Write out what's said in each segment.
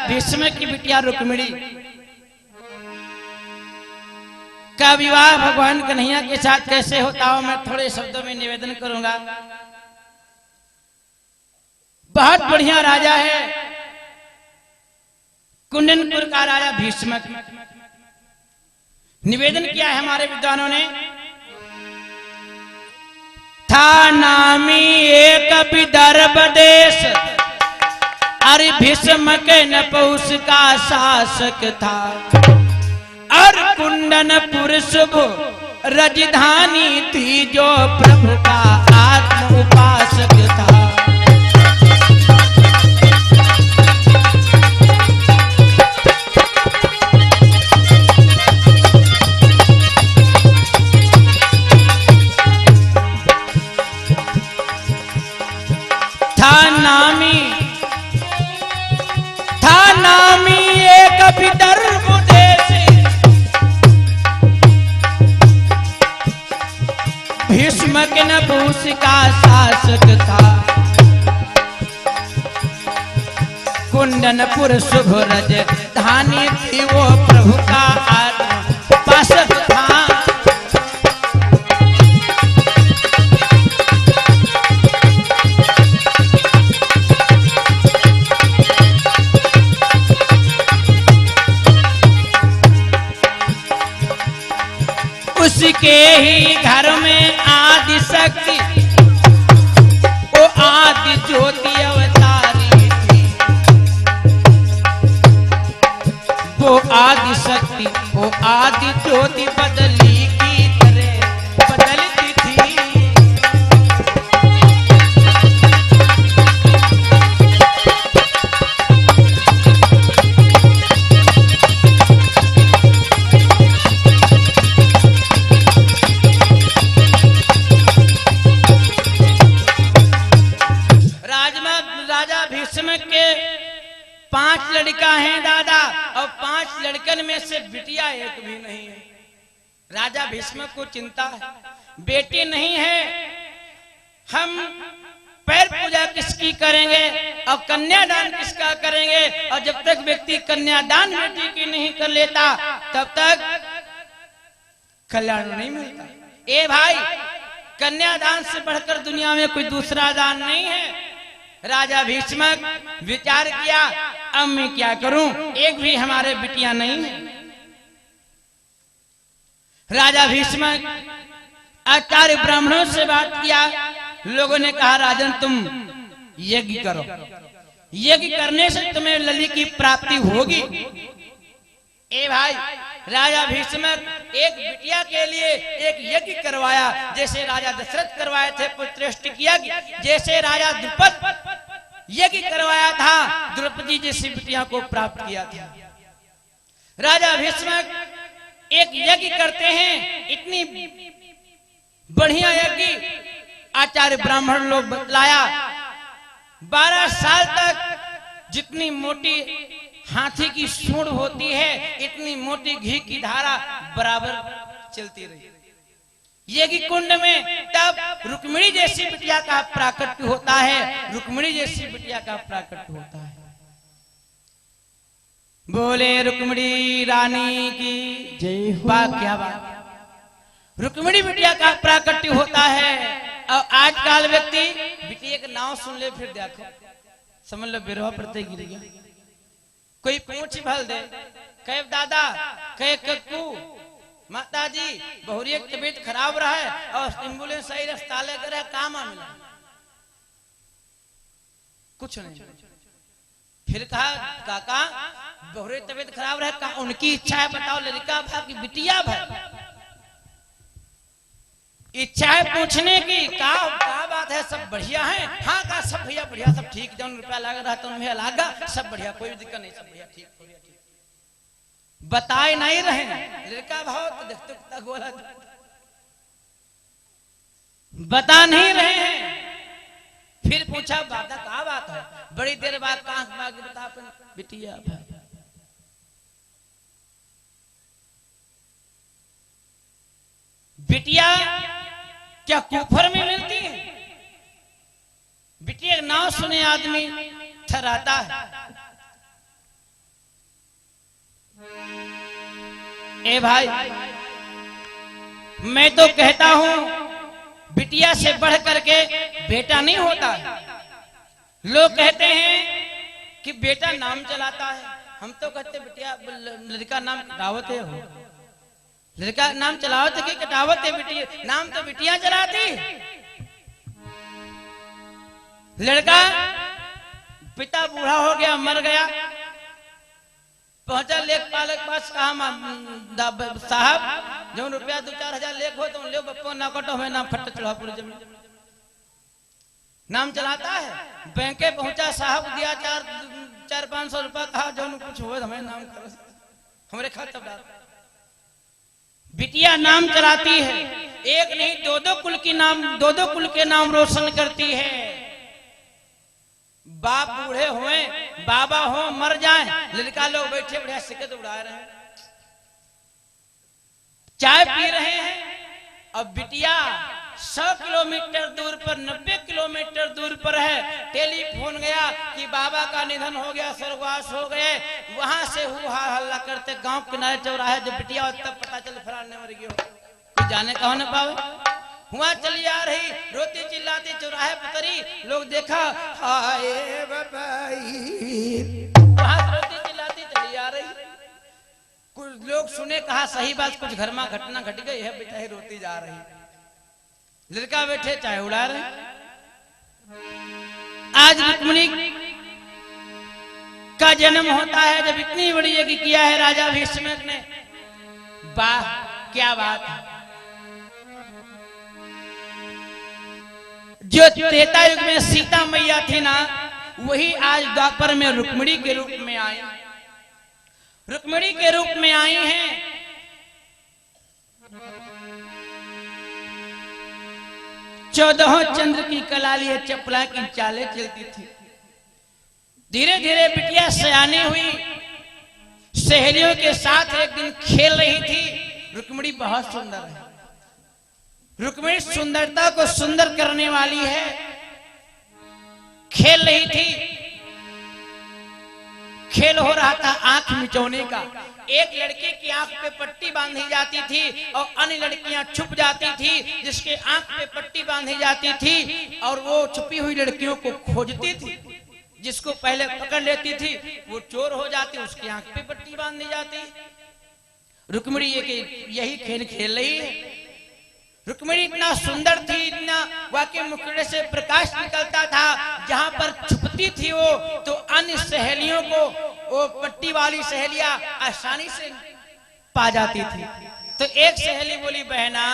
भीष्म की बिटिया रुक्मिणी का विवाह भगवान कन्हैया के साथ कैसे होता हो, मैं थोड़े शब्दों में निवेदन करूंगा। बहुत बढ़िया राजा है कुंदनपुर का राजा भीष्म। निवेदन किया है हमारे विद्वानों ने, था नामी एक विदर्भ देश, अरे भीष्म के नपुंस का शासक था, और कुंदनपुर शुभ राजधानी थी, जो प्रभु का आत्म उपासक था। था नामी एक विदर्भ देश, भीष्म के नपुंस का शासक था, कुंदनपुर शुभ राजधानी थी, वो प्रभु का आत्म उपासक था। उसके ही घर में आदि शक्ति, वो आदि ज्योति अवतारी थी, वो आदि शक्ति, वो आदि ज्योति बदली की तरह बदलती थी। राजा भीष्म के 5 लड़का हैं दादा, और 5 लड़कन में से बिटिया एक भी नहीं है। राजा भीष्म को चिंता है, बेटी नहीं है, हम पैर पूजा किसकी करेंगे और कन्यादान किसका करेंगे। और जब तक व्यक्ति कन्यादान बेटी की नहीं कर लेता तब तक कल्याण नहीं मिलता। ए भाई, कन्यादान से बढ़कर दुनिया में कोई दूसरा दान नहीं है। राजा भीष्म विचार किया, अब मैं क्या करूं, एक भी हमारे बिटिया नहीं है। राजा भीष्म आचार्य ब्राह्मणों से बात किया, लोगों ने कहा राजन तुम यज्ञ करो, यज्ञ करने से तुम्हें लली की प्राप्ति होगी। ए भाई, राजा भीष्म एक बिटिया के लिए एक यज्ञ करवाया, जैसे राजा दशरथ करवाए थे पुत्रष्टि किया, जैसे राजा द्रुपद यज्ञ करवाया था, द्रौपदी जैसी बिटिया को प्राप्त किया था। राजा भीष्म एक यज्ञ करते हैं, इतनी बढ़िया यज्ञ आचार्य ब्राह्मण लोग बतलाया, 12 साल तक जितनी मोटी हाथी की सूंड होती है, इतनी मोटी घी की धारा बराबर चलती रही यज्ञ कुंड में। तब रुक्मिणी जैसी बिटिया का प्राकट्य होता है, रुक्मिणी जैसी बिटिया का प्राकट्य होता है। बोले रुक्मिणी रानी की जय। वाह, क्या बात, रुक्मिणी बिटिया का प्राकट्य होता है। और आजकल व्यक्ति बिटिया का नाम सुन ले फिर देखो समझ लो बिरवा प्रत्यय गिर गया। कोई पूछ भल दे, कहे दादा, कहे कक्कू, माता जी बहुरी की तबीयत खराब रहा है और एम्बुलेंस सही रास्ता ले कर काम मिला, कुछ नहीं। फिर कहा काका बहुरी तबीयत खराब रहे, कहा उनकी इच्छा है, बताओ लड़का भा की बिटिया भा, इच्छा है पूछने की, का बात है, सब बढ़िया है? हाँ का सब भैया बढ़िया, सब ठीक, जौन रुपया लग रहा तो उन्हें लागा, सब बढ़िया, कोई दिक्कत नहीं, सब बढ़िया, ठीक बढ़िया, ठीक। बताए नहीं रहे लड़का भाव तो देखते कितना गोला, बता नहीं रहे हैं। फिर पूछा दादा क्या बात है, बड़ी देर बाद कहा बता बिटिया भाई। बिटिया क्या कुफर में मिलती है? बिटिया नाम सुने आदमी थराता है। ए भाई, मैं तो कहता हूं बिटिया से बढ़ करके बेटा नहीं होता। लोग कहते हैं कि बेटा नाम चलाता है, हम तो कहते बिटिया लड़का नाम कटावत है, हो लड़का नाम चलावत है कि कटावत है, बिटिया नाम तो बिटिया चलाती। लड़का पिता बूढ़ा हो गया, मर गया, पहुंचा लेखपाल के पास, कहा साहब जो रुपया 2-4 हजार लेख हो तो ले बप्पो ना कटो हमें नाम फट चढ़ा पूरी जमीन। नाम चलाता है। बैंक पहुंचा, साहब दिया 400-500 रुपया, कहा जो कुछ हो हमें नाम करो, हमारे खाता डाल। बिटिया नाम चलाती है, एक नहीं 2-2 कुल की नाम, 2-2 कुल के नाम रोशन करती है। बाप बूढ़े हुए, बाबा हो, मर जाए, लड़का लोग बैठे बढ़िया सिक्के उड़ा रहे हैं, चाय पी रहे हैं, और बिटिया 100 किलोमीटर दूर पर, 90 किलोमीटर दूर पर है। टेलीफोन गया कि बाबा का निधन हो गया, स्वर्गवास हो गए। वहां से हुआ हल्ला करते गांव किनारे चौराहे, जब बिटिया तब पता चल फराने मर गया, कोई जाने कहो न पावे। वहां चली आ रही, रोती चिल्लाती, चौराहे पतरी, लोग देखा, हाय बाबाई, वहां रोती चिल्लाती चली आ रही। कुछ लोग सुने, कहा सही बात, कुछ घर में घटना घट गई है, बेटा ही रोती जा रही। लड़का बैठे चाय उड़ा रहे। आज रुक्मिणी का जन्म होता है, जब इतनी बड़ी यज्ञ किया है राजा भीष्मक ने। वाह क्या बात है। जो त्रेता युग में सीता मैया थी ना, वही आज द्वापर में रुक्मिणी के रूप में आई, रुक्मिणी के रूप में आई हैं। चौदहों चंद्र की कला लिए चपला की चालें चलती थी। धीरे धीरे बिटिया सयानी हुई, सहेलियों के साथ एक दिन खेल रही थी। रुक्मिणी बहुत सुंदर है, रुक्मिणी सुंदरता को सुंदर करने वाली है। खेल रही थी, खेल हो रहा था आंख मिचौने का। एक लड़के की आंख पे पट्टी बांधी जाती थी और अन्य लड़कियां छुप जाती थी, जिसके आंख पे पट्टी बांधी जाती थी, और वो छुपी हुई लड़कियों को खोजती थी। जिसको पहले पकड़ लेती थी वो चोर हो जाती, उसकी आंख पे पट्टी बांधी जाती। रुक्मिणी यही खेल खेल रही है। रुक्मिणी इतना सुंदर थी, इतना वाकई मुखड़े से प्रकाश निकलता था। जहां पर छुपती थी वो, तो अन्य सहेलियों को वो पट्टी वाली सहेलियां आसानी से पा जाती थी। तो एक सहेली बोली, बहना।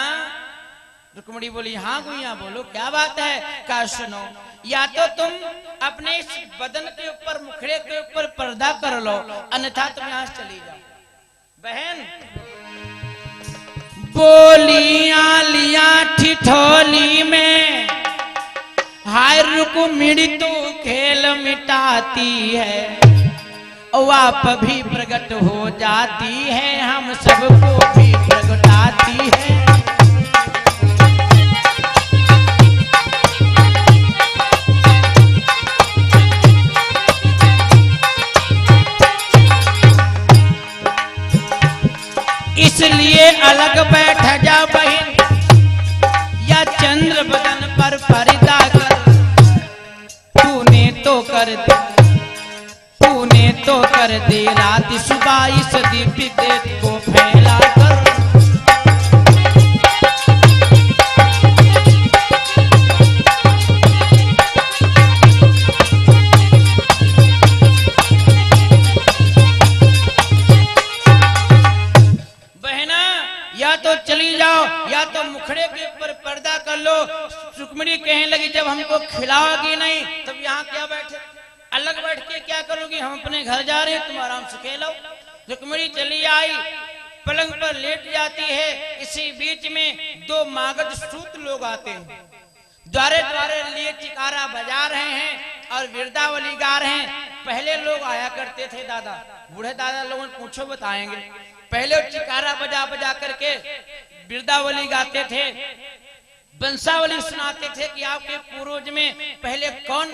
रुक्मिणी बोली, हाँ गुइया बोलो, क्या बात है। कहा सुनो, या तो तुम अपने इस बदन के ऊपर, मुखड़े के ऊपर पर्दा कर लो, अन्यथा तुम यहाँ से चली जाओ। बहन बोलिया लिया ठिठोली में, हाय रुक्मिणी तो खेल मिटाती है, आप भी प्रकट हो जाती है, हम सबको भी प्रगटाती है। इसलिए अलग बैठ जा बहन, या चंद्र बदन पर पर्दा कर। तूने तो कर दे रात सुबह इस दीप्ति को फैला कर। या तो चली जाओ, या तो मुखड़े के ऊपर पर्दा कर लो। रुक्मिणी कहने लगी, जब हमको खिलाओगी नहीं तब यहाँ क्या बैठे, अलग बैठ के क्या करोगी, हम अपने घर जा रहे हैं, तुम आराम से खेलो। रुक्मिणी चली आई, पलंग पर लेट जाती है। इसी बीच में 2 मागध सूत लोग आते हैं, द्वारे द्वारे लिए चिकारा बजा रहे हैं और वृंदावली गा रहे हैं। पहले लोग आया करते थे, दादा बूढ़े दादा लोगों ने पूछो बताएंगे। पहले चिकारा बजा बजा करके वृंदावली गाते थे, बंसावली सुनाते थे कि आपके पूर्वज में पहले कौन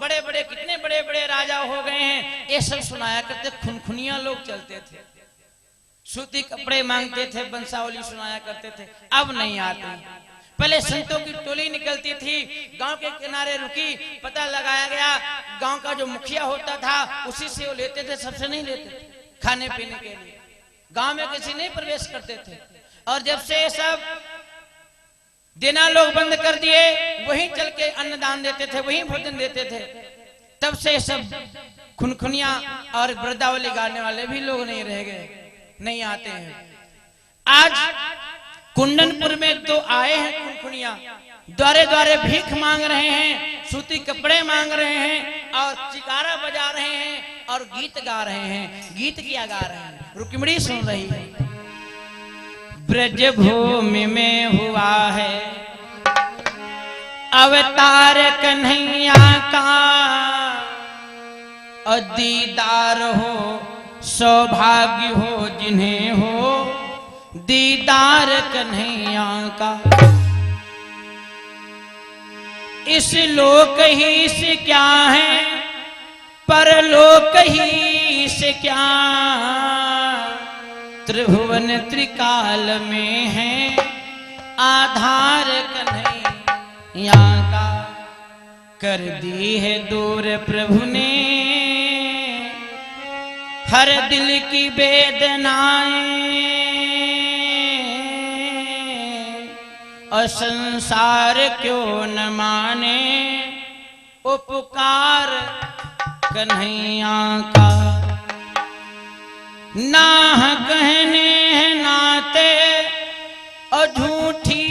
बड़े बड़े, कितने बड़े बड़े राजा हो गए हैं, ये सब सुनाया करते। खुनखुनिया लोग चलते थे। सूती कपड़े मांगते थे, बंसावली सुनाया करते थे, अब नहीं आते। पहले संतों की टोली निकलती थी, गांव के किनारे रुकी, पता लगाया गया, गांव का जो मुखिया होता था उसी से वो लेते थे, सबसे नहीं लेते थे खाने पीने के लिए। गांव में किसी नहीं प्रवेश करते थे। और जब से सब देना लोग बंद कर दिए, वहीं चल के अन्नदान देते थे, वहीं भोजन देते थे, तब से सब खुनखुनिया और वृद्धावली गाने वाले भी लोग नहीं रह गए, नहीं आते हैं। आज कुंडनपुर में तो आए हैं खुनखुनिया, द्वारे द्वारे भीख मांग रहे हैं, सूती कपड़े मांग रहे हैं और चिकारा बजा रहे हैं और गीत गा रहे हैं। गीत क्या गा रहे हैं? रुक्मिणी सुन रही है। ब्रज भूमि में हुआ है अवतार कन्हैया का, और दीदार हो सौभाग्य हो जिन्हें हो दीदार कन्हैया का। इस लोक ही से क्या है, परलोक ही से क्या, त्रिभुवन त्रिकाल में है आधार कन्हैया का। कर दी है दूर प्रभु ने हर दिल की वेदनाएं, और संसार क्यों न माने उपकार कन्हैया का। ना कहने हैं नाते और झूठी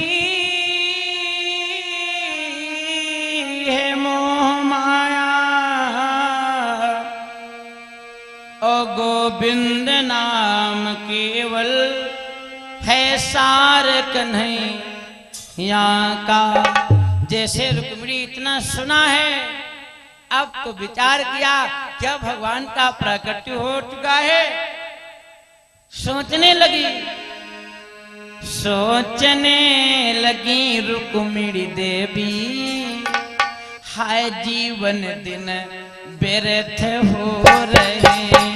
है मोह माया, और गोविंद नाम केवल है सार कन्हैया का। जैसे रुक्मिणी इतना सुना है, अब तो विचार किया क्या भगवान का प्राकट्य हो चुका है। सोचने लगी रुक्मिणी देवी, हाय जीवन दिन व्यर्थ हो रहे हैं।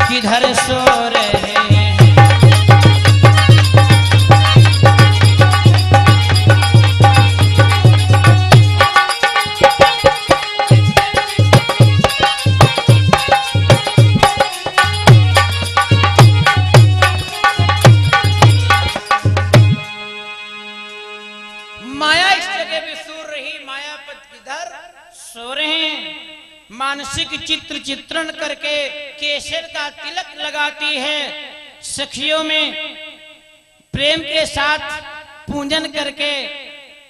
किधर सो रहे हैं। माया इस जगह भी सो रही, मायापति किधर सो रहे हैं। मानसिक चित्र चित्रण करके केसर का तिलक लगाती है, सखियों में प्रेम के साथ पूजन करके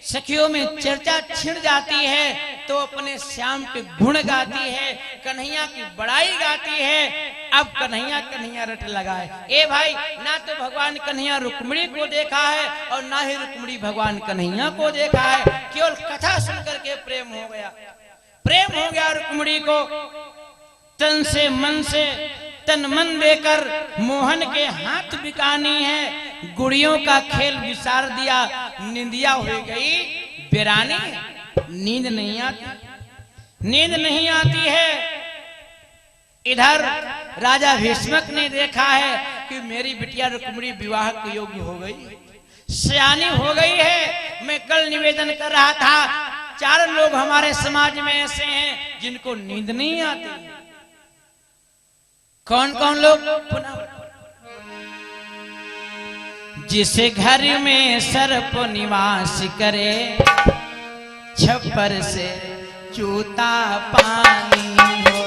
सखियों में चर्चा छिड़ जाती है, तो अपने श्याम के गुण गाती है, कन्हैया की बड़ाई गाती है। अब कन्हैया कन्हैया रट लगाए। ए भाई, ना तो भगवान कन्हैया रुक्मिणी को देखा है और ना ही रुक्मिणी भगवान कन्हैया को देखा है, केवल कथा सुन करके प्रेम हो गया। प्रेम हो गया रुक्मिणी को, तन से मन से तन मन देकर मोहन के हाथ बिकानी है, गुड़ियों का खेल विसार दिया, निंदिया हो गई बेरानी। नींद नहीं आती, नींद नहीं आती है। इधर राजा भीष्मक ने देखा है कि मेरी बिटिया रुक्मिणी विवाह के योग्य हो गई, सयानी हो गई है। मैं कल निवेदन कर रहा था, 4 लोग हमारे समाज में ऐसे हैं जिनको नींद नहीं आती। कौन कौन लोग? जिसे घर में सर्प निवास करे, छप्पर से चूता पानी हो।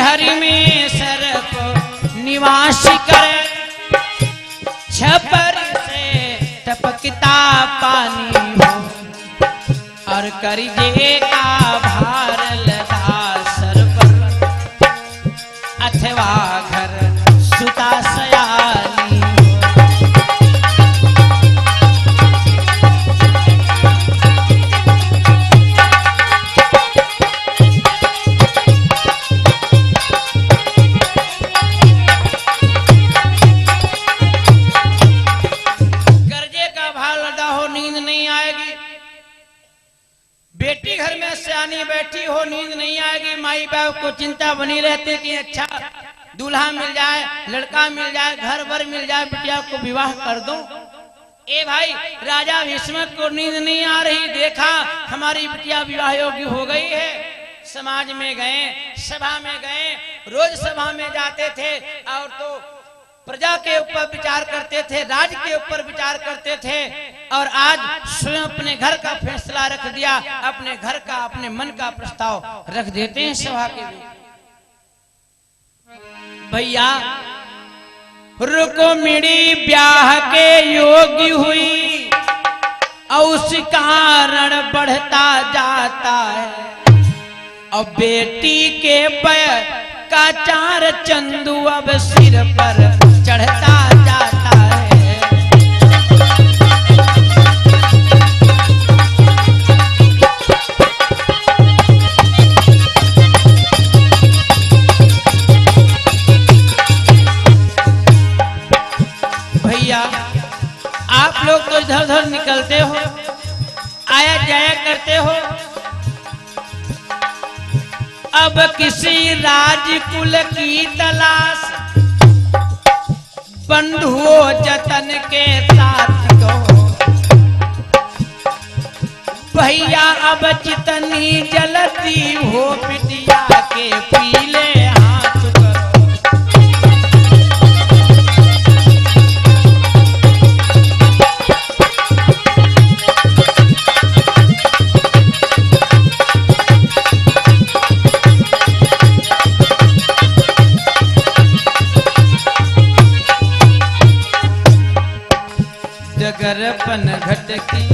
घर में सर्प निवास करे, छपर से टपकता पानी हो, और करजे का भार लदा सर पर, अथवा घर सुता सयानी हो। कर्जे का भार लदा हो, नींद नहीं आएगी। बेटी घर में सियानी बैठी हो, नींद नहीं आएगी। माई बाप को चिंता बनी रहती कि अच्छा दूल्हा मिल जाए, लड़का मिल जाए, घर भर मिल जाए, बिटिया को विवाह कर दूं। ए भाई, राजा भीष्म को नींद नहीं आ रही, देखा हमारी बिटिया विवाह योग्य हो गई है। समाज में गए, सभा में गए, रोज सभा में जाते थे और तो प्रजा के ऊपर विचार करते थे, राज्य के ऊपर विचार करते थे, और आज स्वयं अपने घर का फैसला रख दिया, अपने घर का, अपने मन का प्रस्ताव रख देते हैं सभा के लिए। भैया रुक्मिणी ब्याह के योग्य हुई, और उस कारण बढ़ता जाता है, और बेटी के पैर का चार चंदू अब सिर पर चढ़ता जाता है। भैया आप लोग तो इधर उधर निकलते हो, आया जाया करते हो, अब किसी राजकुल की तलाश, बंधुओं जतन के साथ को। भैया अब जितनी जलती हो, बिटिया के पीले हाथ करो। डगरपन घटकी,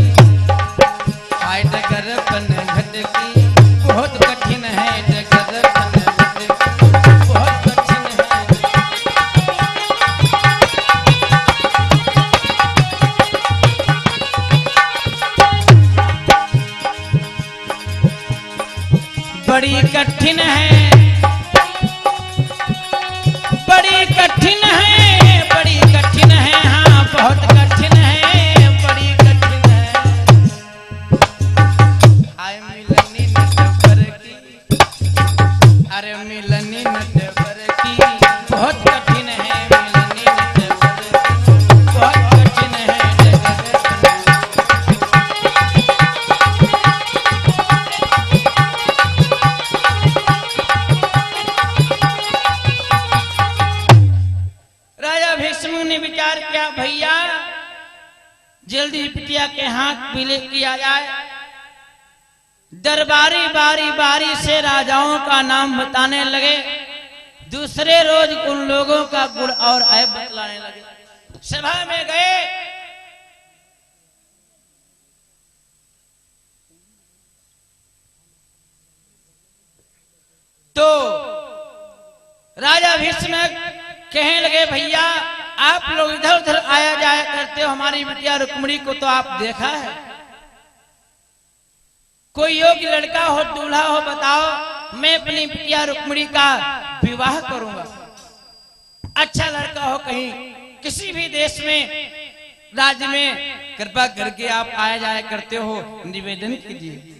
हाय डगरपन घटकी, बहुत कठिन है डगरपन घटकी, बहुत कठिन है। बड़ी कठिन है, बड़ी कठिन है, बड़ी कठिन है, हाँ बहुत कठिन है, बड़ी कठिन है। आय मिलनी नटवर की, अरे मिलनी नटवर की, बहुत कठिन है, मिलनी नटवर की, बहुत कठिन है। राजा भीष्म ने विचार किया, भैया जल्दी बिटिया के हाथ पीले किया जाए। दरबारी बारी बारी से राजाओं का नाम बताने लगे, दूसरे रोज उन लोगों का गुण और ऐब बतलाने लगे। सभा में गए, तो राजा भीष्म कहने लगे, भैया आप लोग इधर उधर आया जाया करते हो, हमारी बिटिया रुक्मिणी को तो आप देखा है, कोई योग्य लड़का हो, दूल्हा हो, बताओ, मैं अपनी बिटिया रुक्मिणी का विवाह करूंगा। अच्छा लड़का हो, कहीं किसी भी देश में, राज्य में, कृपा करके आप आया जाया करते हो, निवेदन कीजिए।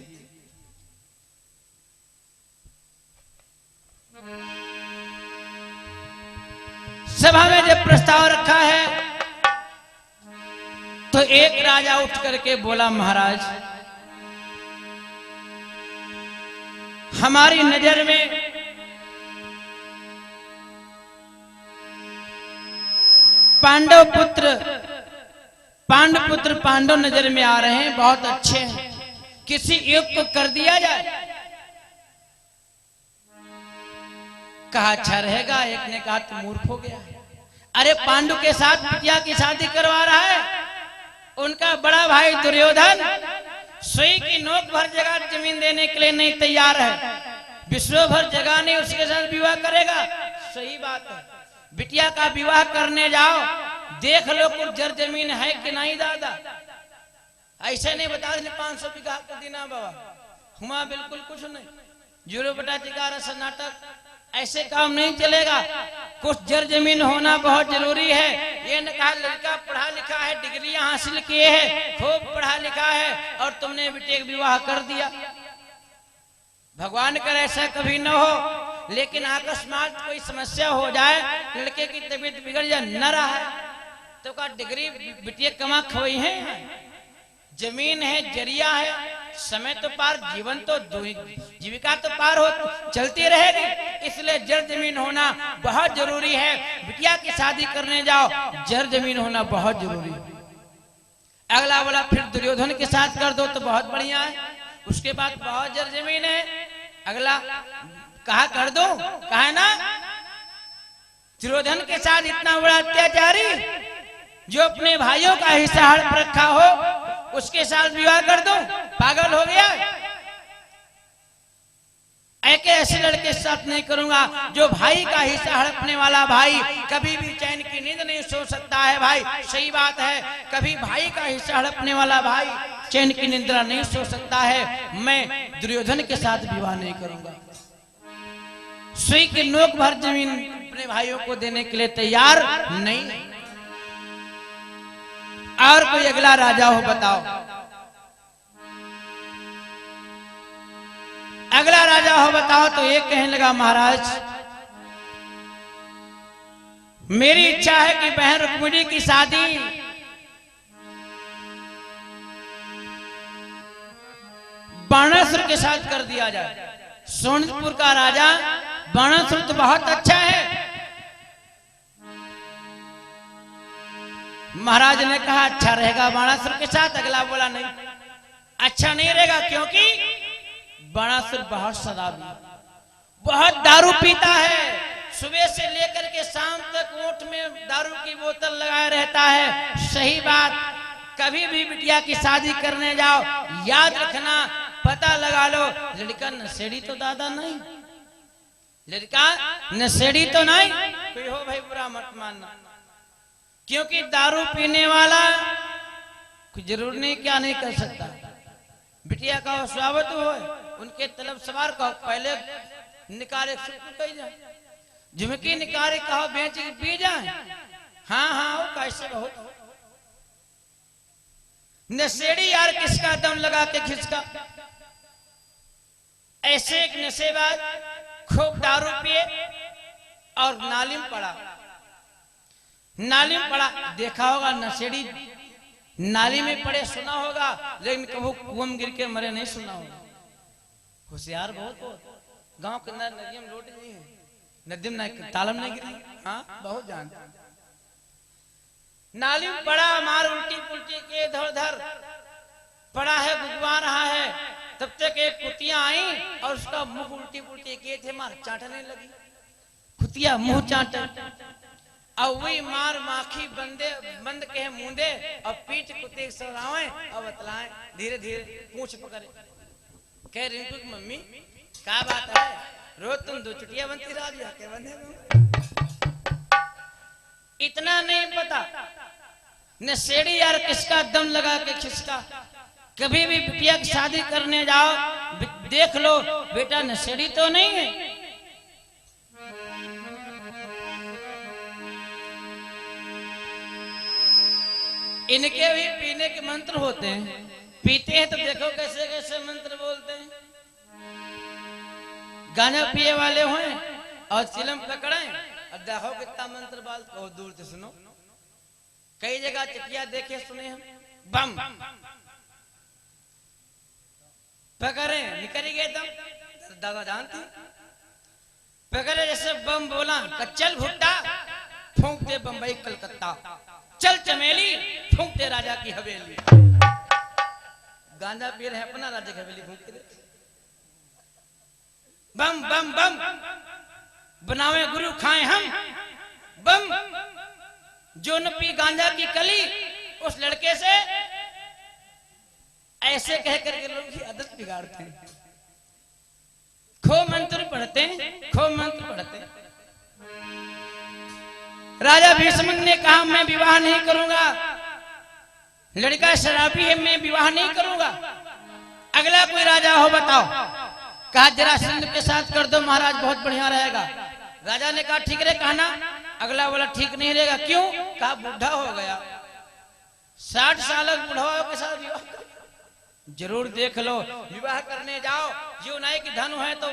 सभा में जब प्रस्ताव रखा है, तो एक राजा उठ करके बोला, महाराज हमारी नजर में पांडव पुत्र पांडव नजर में आ रहे हैं, बहुत अच्छे हैं, किसी एक को कर दिया जाए। कहा अच्छा रहेगा, एक ने कहा तुम मूर्ख हो गया। अरे पांडु के साथ बिटिया की शादी करवा रहा है, उनका बड़ा भाई दुर्योधन सुई की नोक भर जगह जमीन देने के लिए नहीं तैयार है, विश्व भर जगह नहीं उसके साथ विवाह करेगा। सही बात है, बिटिया का विवाह करने जाओ, देख लो कुछ जर जमीन है कि नहीं दादा। ऐसे नहीं बता 500 बीघा कर देना बाबा, हुआ बिल्कुल कुछ नहीं। जीरो बटा 11 नाटक, ऐसे काम नहीं चलेगा। कुछ जर जमीन होना बहुत जरूरी है। ये न कहा लड़का पढ़ा लिखा है, डिग्रियां हासिल किए है, खूब पढ़ा लिखा है, और तुमने बेटे का विवाह कर दिया। भगवान करे ऐसा कभी न हो, लेकिन अकस्मात कोई समस्या हो जाए, लड़के की तबीयत बिगड़ जाए, न रहा है तो का डिग्री बिटिया कमा खोई है, जमीन है, जरिया है, समय तो पार, जीवन तो जीविका तो पार हो चलती रहेगी, इसलिए जर जमीन होना बहुत जरूरी है। बिटिया की शादी करने जाओ, जर जमीन होना बहुत जरूरी है। अगला बोला फिर दुर्योधन के साथ कर दो तो बहुत बढ़िया है, उसके बाद बहुत जर जमीन है। अगला कहा कर दो, कहा ना दुर्योधन के साथ इतना बड़ा अत्याचारी जो अपने भाइयों का हिस्सा हड़प रखा हो, उसके साथ विवाह कर दो, पागल हो गया। ऐसे लड़के के साथ नहीं करूंगा जो भाई का हिस्सा हड़पने वाला भाई कभी भी चैन की नींद नहीं सो सकता है। भाई सही बात है, कभी भाई का हिस्सा हड़पने वाला भाई चैन की निद्रा नहीं सो सकता है। मैं दुर्योधन के साथ विवाह नहीं करूंगा। सुई की नोक भर जमीन अपने भाइयों को देने के लिए तैयार नहीं। और कोई अगला राजा हो बताओ, अगला राजा हो बताओ। तो ये कहने लगा महाराज मेरी इच्छा है कि बहन रुक्मिणी की शादी बाणासुर के साथ कर दिया जाए। सोनपुर का राजा बाणासुर तो बहुत अच्छा है। महाराज ने कहा अच्छा रहेगा बाणासुर के साथ। अगला बोला नहीं, अच्छा नहीं रहेगा, क्योंकि बाणासुर बहुत शराबी, बहुत दारू पीता है, सुबह से लेकर के शाम तक ओठ में दारू की बोतल लगाए रहता है। सही बात, कभी भी बिटिया की शादी करने जाओ, याद रखना, पता लगा लो लड़का नशेड़ी तो दादा नहीं, लड़का नशेड़ी तो नहीं। कोई हो भाई बुरा मत मानना, क्योंकि दारू पीने वाला कुछ जरूर नहीं क्या नहीं कर सकता। बिटिया का स्वागत हो, उनके तलब सवार कहो, पहले निकाले झुमकी निकाले कहो, बेच पी जाए। हाँ हाँ वो कैसे बहुत नशेड़ी यार, किसका दम लगा के खिसका। ऐसे एक नशेबाज खूब दारू पिए और नाली में पड़ा, नाली में पड़ा, देखा होगा नशेड़ी नाली में पड़े सुना होगा, लेकिन कभी कुआं में गिर के मरे नहीं सुना होगा। होशियार बहुत गांव के अंदर नदियों में लोट नहीं है, नदी में तालम नहीं गिरी। हाँ बहुत जानता, नाली में पड़ा, मार उल्टी पुल्टी के इधर उधर पड़ा है, गुदवा रहा है। तब तक एक कुतिया आई और उसका मुंह उल्टी पुल्टी किए थे, मार चाटने लगी। कुतिया मुंह चाटे और वही मार माखी बंद के मुंदे और पीठ कुत्ते सरावे और बतलाए, धीरे धीरे पूंछ पकड़े। कह रिंकू की मम्मी क्या बात है, रोज तुम 2 चुटिया बनती राज के बंधे। इतना नहीं पता नशेड़ी यार किसका दम लगा के खिसका। कभी भी बिटिया की शादी करने जाओ, देख लो बेटा नशेड़ी तो नहीं है। इनके भी पीने के मंत्र होते हैं, पीते हैं तो देखो कैसे कैसे मंत्र बोलते हैं। गाना पिए वाले हों और चिलम पकड़े और देखो कितना मंत्र बाल को दूर से सुनो। कई जगह चिटिया देखे सुने हम, बम पकड़े निकल गए दम, दादा जानती पकड़े जैसे बम बोला, चल भुट्टा फूंक दे बम्बई कलकत्ता, चल चमेली फूंक दे राजा की हवेली। गांजा पी रहे अपना राजा की हवेली फूंक दे, बम बम बम। बनावे गुरु खाए हम बम, जो न पी गांजा की कली, उस लड़के से ऐसे कह करके लोग की आदत बिगाड़ते हैं। खो मंत्र पढ़ते हैं, खो मंत्र पढ़ते हैं। राजा भीष्म ने कहा मैं विवाह नहीं करूंगा, लड़का शराबी है, मैं विवाह नहीं करूंगा। अगला कोई राजा हो बताओ। कहा जरासंध के साथ कर दो महाराज, बहुत बढ़िया रहेगा। राजा ने कहा ठीक रहे, कहा ना। अगला बोला ठीक नहीं रहेगा, क्यों? कहा बुढ़ा हो गया, 60 साल बुढ़ाओं के साथ विवाह जरूर देख लो। विवाह करने जाओ, जो नाई की धन है तो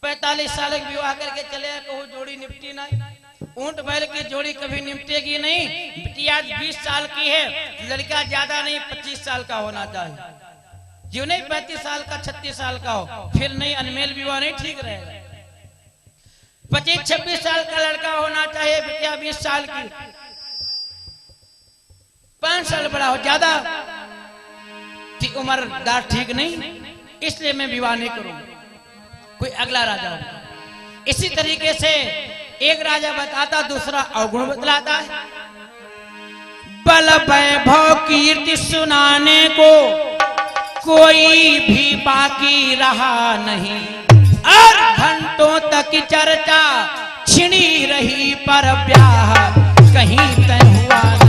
45 साल विवाह करके चले, कहूँ जोड़ी निपटी ना। ऊंट बैल की जोड़ी कभी निपटेगी नहीं। बिटिया 20 साल की है, लड़का ज्यादा नहीं 25 साल का होना चाहिए। जो नहीं 35 साल का 36 साल का हो, फिर नहीं अनमेल विवाह नहीं ठीक रहेगा। 25-26 साल का लड़का होना चाहिए, बिटिया 20 साल की, 5 साल बड़ा हो, ज्यादा उम्र दार ठीक नहीं, इसलिए मैं विवाह नहीं करूंगा। कोई अगला राजा हो। इसी तरीके से एक राजा बताता, दूसरा अवगुण बतलाता है। बल वैभव कीर्ति सुनाने को कोई भी बाकी रहा नहीं, और घंटों तक चर्चा छिड़ी रही, पर ब्याह कहीं तय हुआ नहीं।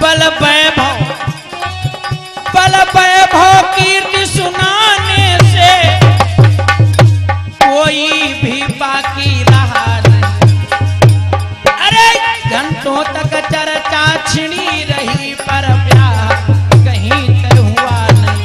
बल वैभव कीर्ति सुनाने से कोई भी बाकी रहा नहीं, अरे घंटों तक चर्चा छिड़ी रही, पर ब्याह कहीं तय हुआ नहीं।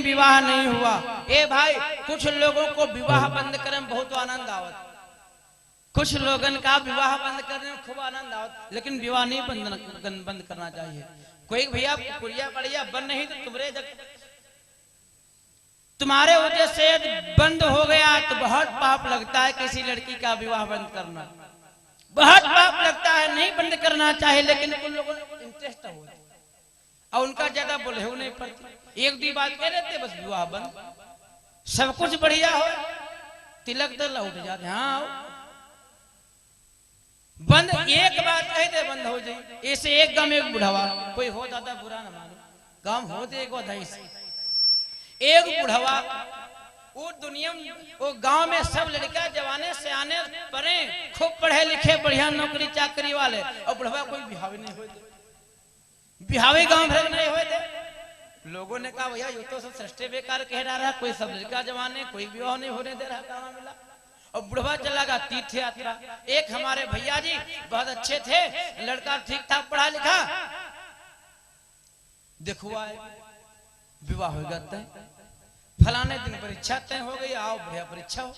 विवाह नहीं हुआ। ए भाई, कुछ लोगों को विवाह बंद करने में बहुत आनंद आवत, कुछ लोगों का विवाह बंद करने में खूब आनंद आवत, लेकिन विवाह नहीं बंद करना चाहिए। कोई भैया कुड़िया पड़िया बंद नहीं तो तुम्हारे वजह से बंद हो गया तो बहुत पाप लगता है। किसी लड़की का विवाह बंद करना बहुत पाप लगता है, नहीं बंद करना चाहिए, लेकिन उन लोगों को इंटरेस्ट हो और उनका ज्यादा बोले हो नहीं पड़ती। एक दी बात कह देते बस विवाह बंद, सब कुछ बढ़िया हो, तिलक दल उठ जाते, हाँ बंद, एक बात कह दे बंद हो जाए। ऐसे एक गांव में एक बुढ़ावा, कोई हो दादा बुरा ना मानो, गांव होते एक बुढ़ावा, वो दुनिया वो गांव में सब लड़का जवाने से आने पढ़े, खूब पढ़े लिखे, बढ़िया नौकरी चाकरी वाले, और बुढ़ावा कोई बिहावी नहीं होते, बिहावी गांव भर नहीं होते। लोगों ने कहा भैया ये तो सब सृष्टि बेकार कह रहा है, कोई सब लड़का जवाने कोई विवाह नहीं होने दे रहा, कहाँ मिला। और बुढ़वा चला गया तीर्थ यात्रा। एक हमारे भैया जी बहुत अच्छे थे, लड़का ठीक ठाक पढ़ा लिखा, देखो विवाह हो गया, फलाने दिन परीक्षा तय हो गई, आओ बढ़िया परीक्षा हो।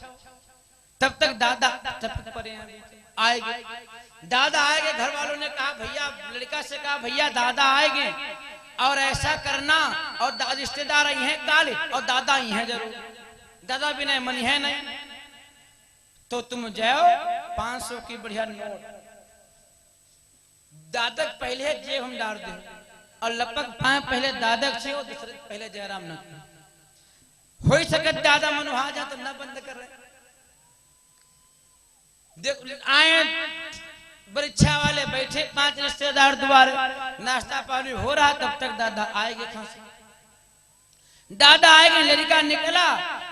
तब तक दादा आएंगे, दादा आएंगे। घर वालों ने कहा भैया, लड़का से कहा भैया दादा आएंगे और ऐसा करना, और रिश्तेदार आई हैं काले और दादा आई हैं जरूर, दादा भी नहीं मनी है नहीं, तो तुम जाओ 500 की बढ़िया नोट दादक पहले जेब हम डाल दें, और लपक पाए पहले दादक से और दूसरे पहले जयराम न हो सके दादा मनोहा जा तो न बंद कर रहे। देख आए परीक्षा वाले बैठे, 5 रिश्तेदार दोबारा, नाश्ता पानी हो रहा, तब तक दादा आएंगे। दादा आएंगे, लड़का निकला,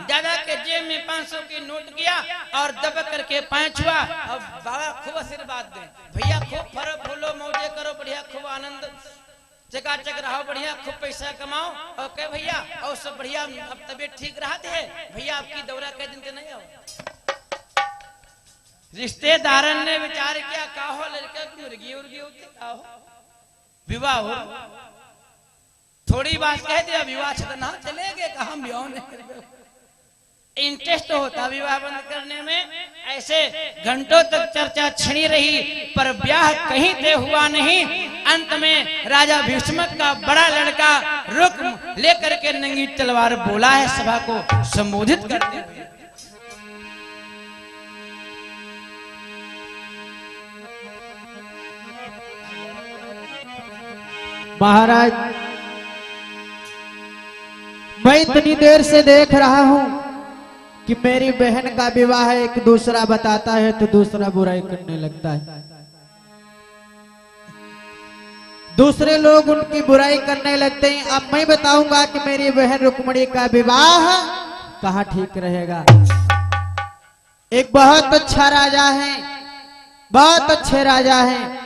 दादा के जेब में 500 की नोट किया और दब करके पैंच हुआ, और बाबा खूब आशीर्वाद दे, भैया खूब फरो फूलो मौजे करो, बढ़िया खूब आनंद चकाचक रहो, बढ़िया खूब पैसा कमाओ, और कह भैया और सब बढ़िया, अब तबीयत ठीक रहा थे भैया, आपकी दौरा कई दिन के नहीं आओ। रिश्तेदारन ने विचार किया, का हो लड़का की मुर्गी उर्गी होती, का हो विवाह हो, थोड़ी बात कह दे विवाह छतना चले गए कहा ब्याह नहीं इंटरेस्ट होता विवाह बंद करने में। ऐसे घंटों तक चर्चा छिड़ी रही पर ब्याह कहीं से हुआ नहीं। अंत में राजा भीष्मक का बड़ा लड़का रुक लेकर के नंगी तलवार बोला है सभा को संबोधित करते हुए। महाराज मैं इतनी देर से देख रहा हूं कि मेरी बहन का विवाह एक दूसरा बताता है तो दूसरा बुराई करने लगता है। दूसरे लोग उनकी बुराई करने लगते हैं। अब मैं बताऊंगा कि मेरी बहन रुक्मणी का विवाह कहाँ ठीक रहेगा। एक बहुत अच्छा राजा है, बहुत अच्छे राजा हैं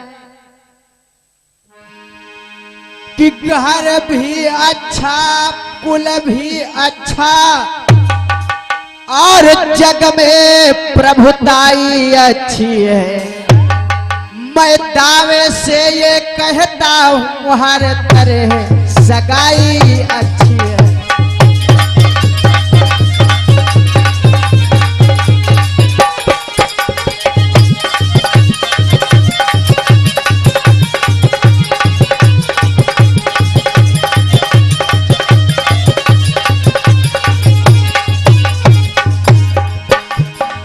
कि घर भी अच्छा, कुल भी अच्छा और जग में प्रभुताई अच्छी है। मैं दावे से ये कहता हूँ हर तरह सगाई अच्छी है।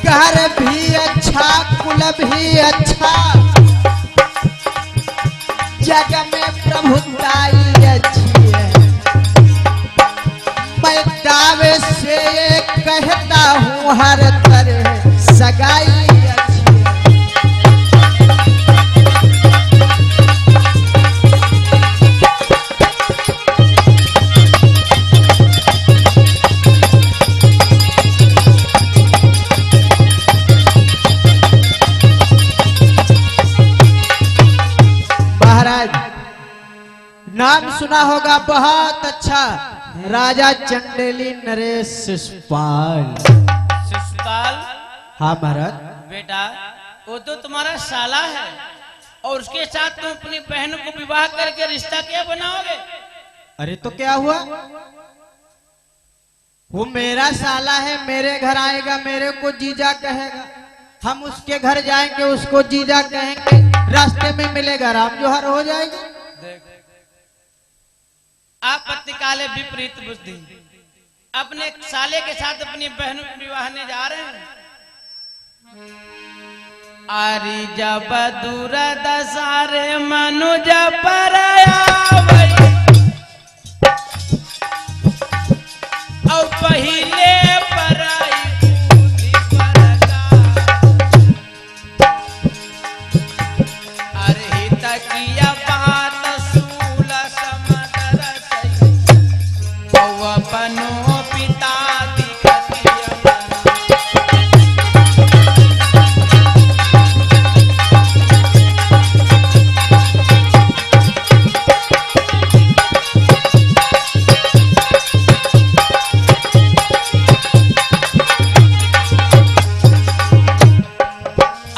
घर भी अच्छा, कुल भी अच्छा, जग में प्रभुताई अच्छी है। मैं दावे से ये कहता हूँ हर तरह सगाई अच्छी है। नाम सुना होगा बहुत अच्छा, राजा चंडेली नरेश शिशुपाल। शिशुपाल? हाँ महाराज। बेटा वो तो तुम्हारा साला है और उसके साथ तुम अपनी बहन को विवाह करके रिश्ता क्या बनाओगे? अरे तो क्या हुआ, वो मेरा साला है, मेरे घर आएगा, मेरे को जीजा कहेगा, हम उसके घर जाएंगे उसको जीजा कहेंगे, रास्ते में मिलेगा राम जोहर हो जाएगा। आप पत्नी काले विपरीत बुद्धि अपने साले के साथ अपनी बहन को विवाहने जा रहे हैं। आरी जब दूर दसारे मनुज पर और पहिले पराई अरे तकिया बात बनो पिता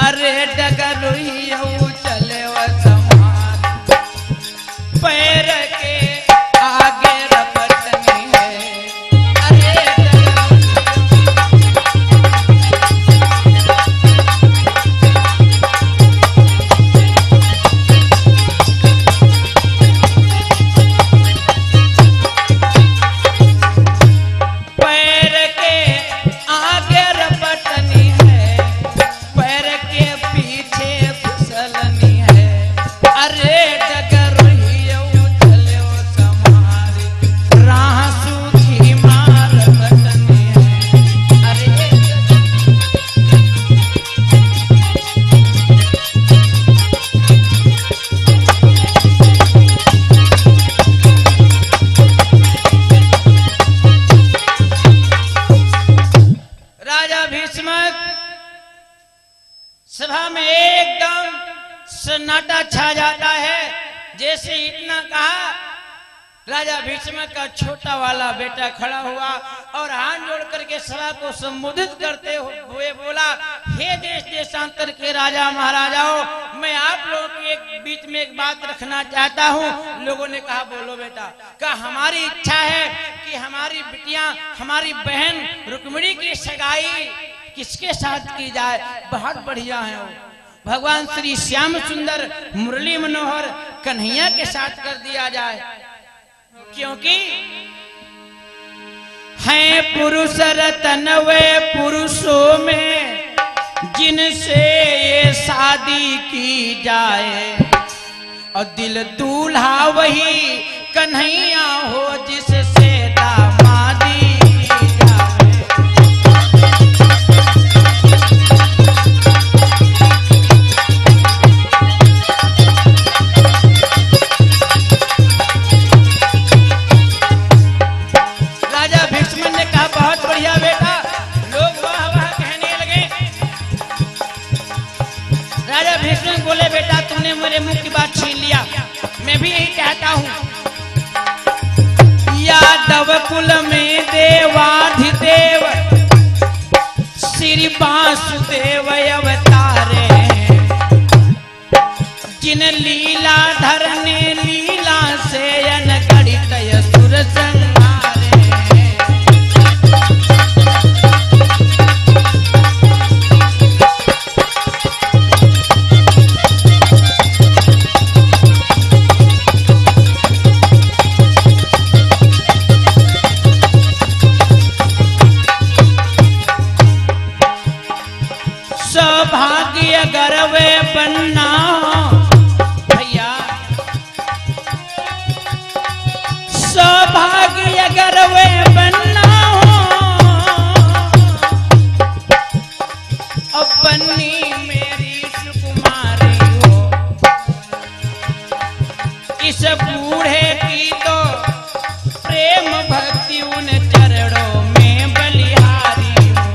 अरे डगर चले व समार पैर के आगे रपटनी है। सभा में एकदम सन्नाटा छा जाता है। जैसे इतना कहा राजा भीष्म का छोटा वाला बेटा खड़ा हुआ और हाथ जोड़ करके सभा को संबोधित करते हुए बोला, हे देश देशांतर के राजा महाराजाओं, मैं आप लोगों के बीच में एक बात रखना चाहता हूँ। लोगों ने कहा, बोलो बेटा। कहा, हमारी इच्छा है कि हमारी बिटियां, हमारी बहन रुक्मिणी की सगाई किसके साथ की जाए? बहुत बढ़िया है वो, भगवान श्री श्याम सुंदर मुरली मनोहर कन्हैया के साथ कर दिया जाए, क्योंकि हैं पुरुष रतन वे पुरुषों में जिनसे ये शादी की जाए, और दिल दूल्हा वही कन्हैया हो जिससे दामादी की जाए। राजा भीष्म ने कहा, बहुत बढ़िया बेटा। लोग वाह वाह कहने लगे। राजा भीष्म बोले, बेटा तुमने मेरे मुंह की बात छीन लिया, मैं भी यही कहता हूं। यादव कुल में देवाधिदेव श्री वासुदेव अवतारे, जिन लीलाधर ने लीला से अनगढ़ित असुर संहारे। सौभाग्य गर्वे बनना भैया, सौभाग्य गर्वे बनना हो, अब बन्नी मेरी सुकुमारी हो। इस बूढ़े की तो प्रेम भक्ति उन चरणों में बलिहारी हो।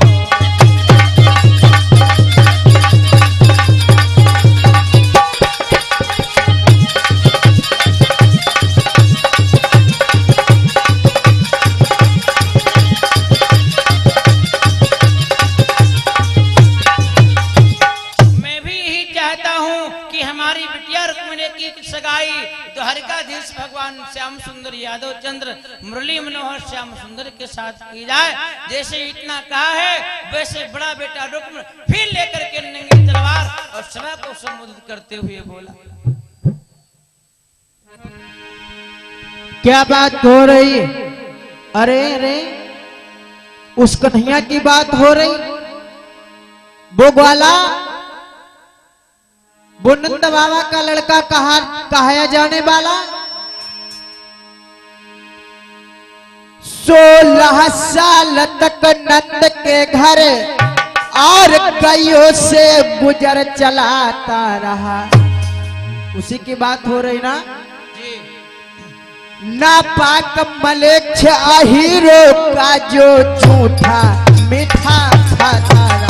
सगाई द्वारिकाधीश भगवान श्याम सुंदर यादव चंद्र मुरली मनोहर श्याम सुंदर के साथ की जाए। जैसे इतना कहा है, वैसे बड़ा बेटा रुक्म फिर लेकर के नंगी तलवार और सभा को संबोधित करते हुए बोला, क्या बात हो रही? अरे अरे, उस कन्हैया की बात हो रही, वो ग्वाला, वो नंद बाबा का लड़का कहाया जाने वाला 16 साल तक नंद के घर और कईयों से गुजर चलाता रहा, उसी की बात हो रही ना? नापाक मलेच्छ अहीरो का जो झूठा मीठा खाता रहा।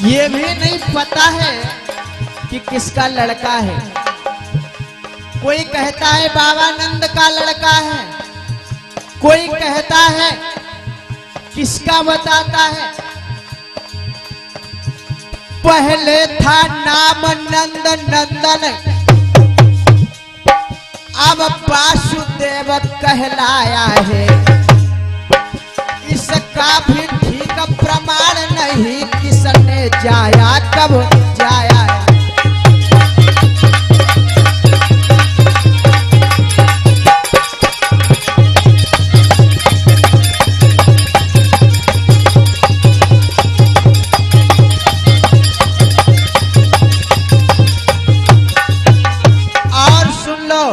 ये भी नहीं पता है कि किसका लड़का है। कोई कहता है बाबा नंद का लड़का है, कोई कहता है किसका बताता है। पहले था नाम नंद नंदन, अब वासुदेव कहलाया है। इसका भी ठीक प्रमाण नहीं किसने जाया कब जाया। और सुन लो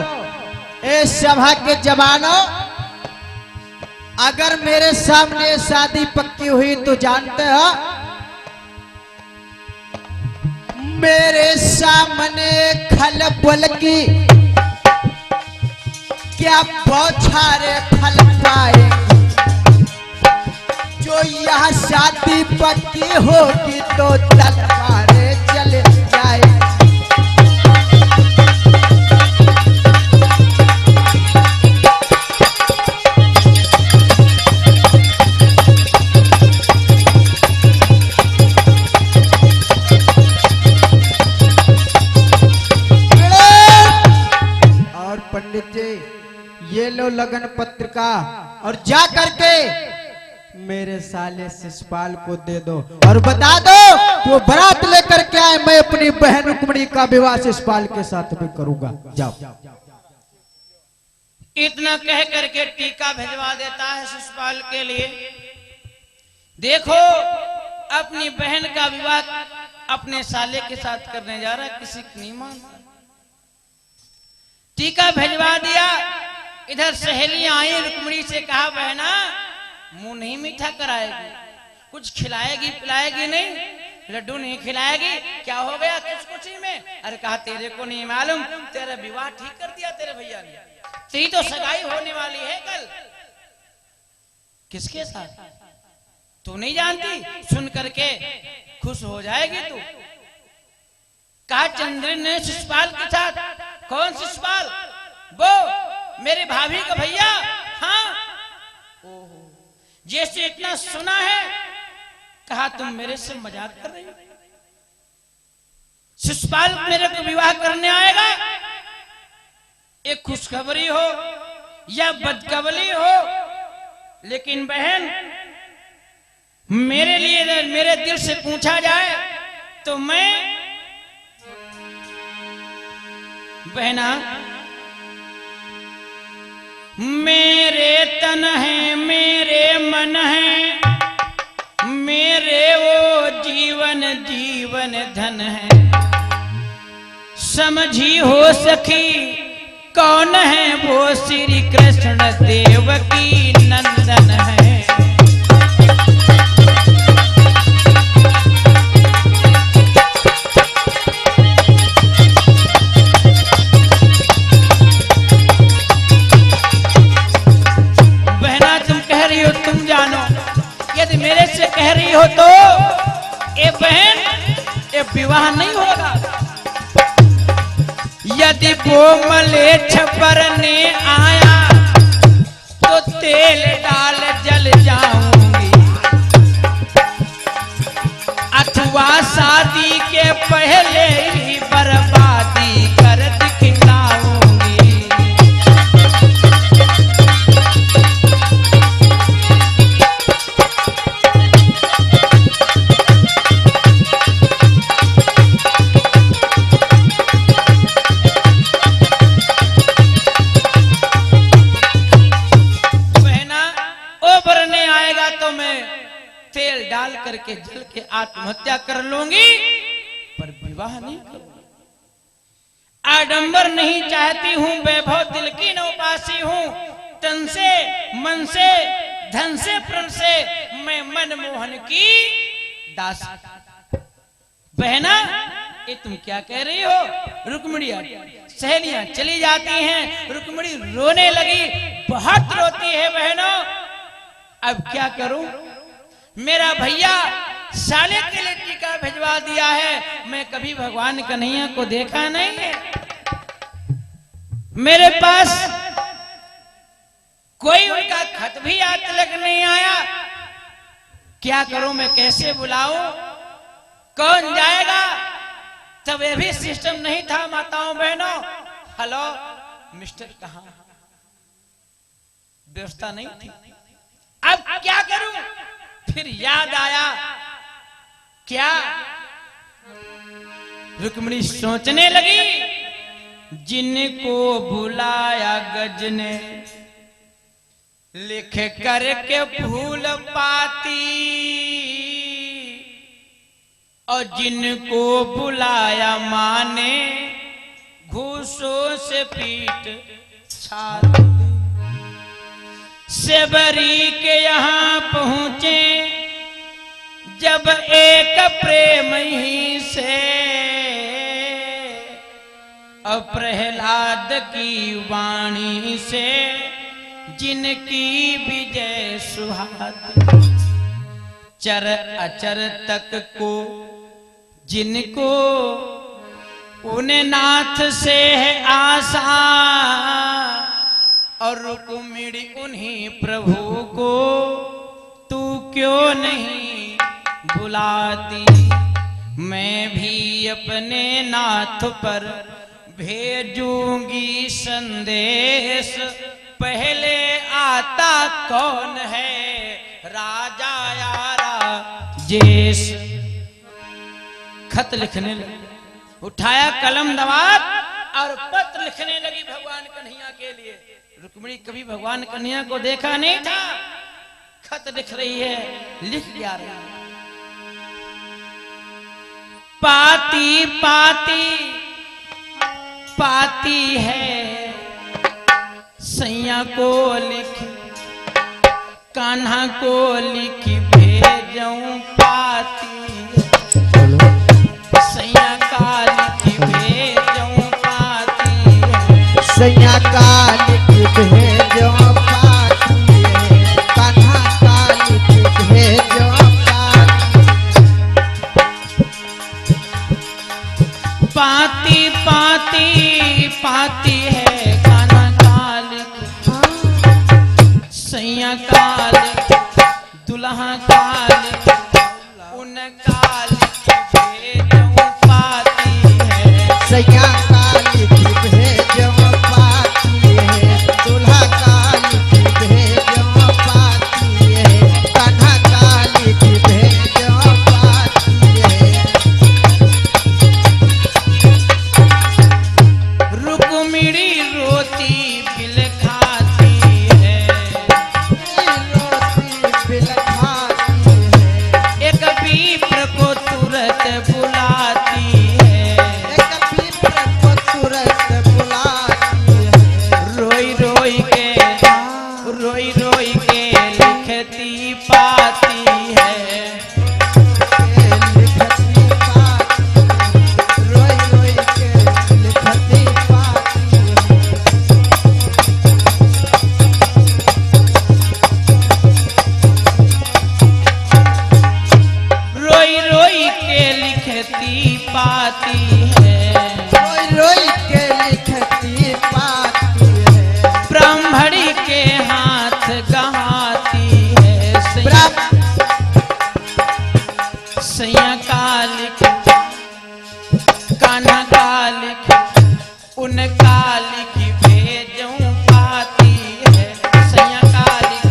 ए सभा के जवानों, अगर मेरे सामने शादी पक्की हुई तो जानते हो मेरे सामने खलबल की क्या बौछारे फल पाए, जो यह शादी पक्की होगी तो तलवारें चल जाए। पंडित जी ये लो लगन पत्रिका और जा करके मेरे साले शिषपाल को दे दो और बता दो वो बारात लेकर के आए, मैं अपनी बहन रुक्मिणी का विवाह शिषपाल के साथ भी करूंगा। जाओ। इतना कह करके टीका भिजवा देता है शिषपाल के लिए। देखो अपनी बहन का विवाह अपने साले के साथ करने जा रहा है, किसी की नहीं मानता। टीका भिजवा दिया। इधर सहेलियां आई, रुक्मिणी से कहा बहना मुंह नहीं मीठा कराएगी, कुछ खिलाएगी पिलाएगी नहीं, लड्डू नहीं खिलाएगी, क्या हो गया किस खुशी में? अरे कहा तेरे को नहीं मालूम, तेरा विवाह ठीक कर दिया तेरे भैया ने, तेरी तो सगाई होने वाली है कल। किसके साथ? तू नहीं जानती, सुन करके खुश हो जाएगी तू। कहा चंद्र ने शिषपाल के साथ। कौन शिषपाल? वो मेरे भाभी का भैया। हाँ ओहो, जैसे इतना सुना है। कहा तुम मेरे से मजाक कर रही हो? शिषपाल मेरे को विवाह करने आएगा? एक खुशखबरी हो या बदखबरी हो, लेकिन बहन मेरे लिए मेरे दिल से पूछा जाए तो मैं बहना मेरे तन है मेरे मन है मेरे वो जीवन जीवन धन है, समझी हो सखी कौन है वो श्री कृष्ण देवकी नंदन है। मेरे से कह रही हो तो ए बहन ये विवाह नहीं होगा। यदि कोमले छपरने आया तो तेल डाल जल जाऊंगी, अथवा शादी के पहले ही बर्बादी कर दिखलाऊंगी। करके जल के आत्महत्या कर लूंगी, पर विवाह नहीं करूंगी। आडंबर नहीं चाहती हूं, वैभव दिल की नौपासी हूं, तन से मन से धन से प्रण से मैं मनमोहन की दास। बहना ये तुम क्या कह रही हो? रुक्मिणी सहेलियां चली जाती हैं, रुक्मिणी रोने लगी, बहुत रोती है बहनों। अब क्या करूं? मेरा भैया साले के लिए टीका भिजवा दिया है, मैं कभी भगवान कन्हैया को देखा नहीं है, मेरे पास कोई उनका खत भी आज तक नहीं आया। क्या करूं मैं, कैसे बुलाऊं, कौन जाएगा? तब ये भी सिस्टम नहीं था माताओं बहनों। हेलो मिस्टर कहां? व्यवस्था नहीं थी। अब क्या करूं? फिर याद आया, क्या? रुक्मिणी सोचने लगी, जिनको बुलाया गज ने लिख करके फूल पाती, और जिनको बुलाया माने घूसों से पीट छाती। सेबरी के यहाँ पहुंचे जब एक प्रेम ही से, और प्रहलाद की वाणी से जिनकी विजय सुहाती, चर अचर तक को जिनको उन्हें नाथ से है आशा, और रुक्मिणी उन्हीं प्रभु को तू क्यों नहीं बुलाती। मैं भी अपने नाथ पर भेजूंगी संदेश, पहले आता कौन है राजा यारा जेस। खत लिखने लगी, उठाया कलम दवात और पत्र लिखने लगी भगवान कन्हैया के लिए। रुक्मिणी कभी भगवान कन्हैया को देखा नहीं था, खत लिख रही है, लिख जा रही है। पाती पाती पाती है सैया को लिख, कान्हा को लिख भेजूं पाती, सैया का लिख भेजूं पाती, सैया का लिख भेजो पाती, कान्हा का लिख भेजो पाती, पाती पाती है कान्हा का लिख, सैया का लिख, दुल्हा का लिख, उनका लिख भेजूं पाती है, सैया का लिख भेजो पाती है, दूल्हा का लिख भेजो पाती है, कान्हा का लिख भेजो पाती है। रुक्मिणी रोती बिल खाती है, रोती बिल खाती है, एक विप्र को तुरंत बुलाती है, एक विप्र को तुरंत बुलाती है, रोई रोई के लिखती पाती है, लिखती पाती, रोई रोई के लिखती पाती है। रोई रोई के लिखती पाती है, रोई रोई के लिखती पाती है, ब्राह्मणी के हाथ गहाती है, सैया का लिख, कान्हा का लिख, उनका लिख भेजूं पाती है, सैया का लिख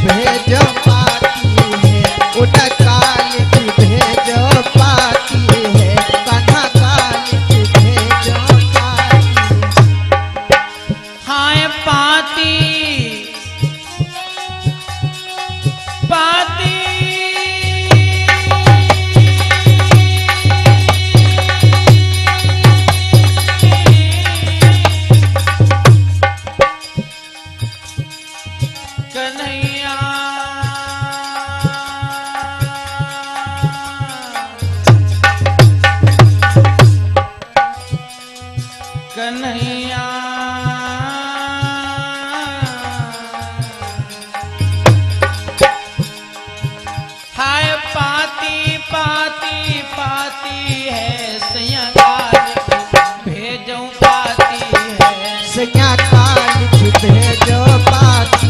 भेजो पाती है, उनका लिख भेजो पाती है, कान्हा का लिख भेजो पाती है। हाय पाती पाती कन्हैया कन्हैया हाय पाती पाती पाती है, सैया का लिख भेजूं पाती है, सैया का लिख भेजो पाती